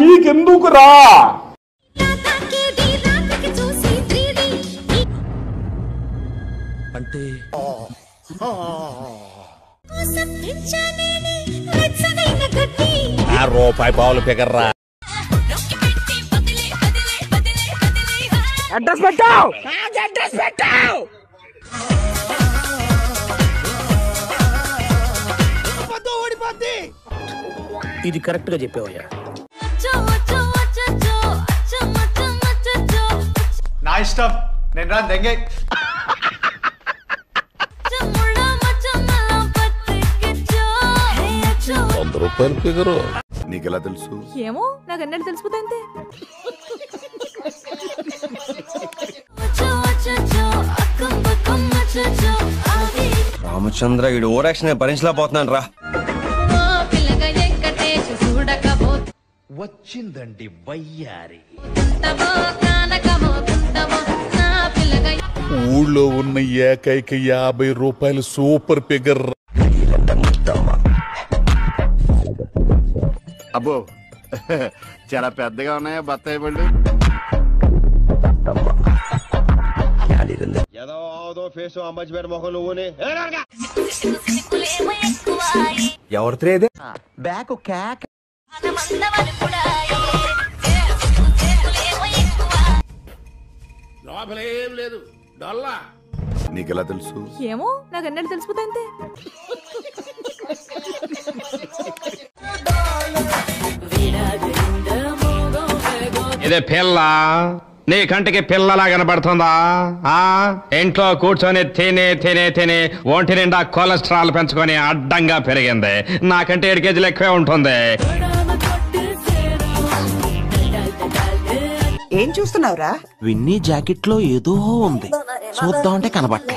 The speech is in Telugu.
మీకెందుకురా? అంటే రూపాయి పావులు ఫిగర్రా. అడ్రస్ పెట్టావు, అడ్రస్ పెట్టావు. ఇది కరెక్ట్ గా చెప్పావయ్యా. నా ఇష్టం, నేను రా దెంగే. రూపాయలు ఫిగరు నీకెలా తెలుసు? ఏమో నాకు అన్నట్టు తెలిసిపోతా అంతే. రామచంద్ర ఈడు ఓరాక్షన్ భరించలేకపోతున్నాను రా. వచ్చిందండి వయ్యారి. ఊళ్ళో ఉన్న ఏకైక 50 రూపాయలు సూపర్ ఫిగర్. అబ్బో చాలా పెద్దగా ఉన్నాయా బత్తాయి పళ్ళు? ఎవరితో బ్యాక్ క్యాక్. లోపలేం లేదు డొల్లా. నీకెలా తెలుసు? ఏమో నాకు అన్నట్టు తెలిసిపోతా అంతే. ఇదే పిల్ల నీ కంటికి పిల్లలా కనబడుతుందా? ఇంట్లో కూర్చొని తిని తిని తిని ఒంటి నిండా కొలెస్ట్రాల్ పెంచుకొని అడ్డంగా పెరిగింది. నాకంటే 7 కేజీలు ఎక్కువే ఉంటుంది. ఏం చూస్తున్నావురా? విన్నీ జాకెట్ లో ఏదో ఉంది, చూద్దాం అంటే కనబట్ల.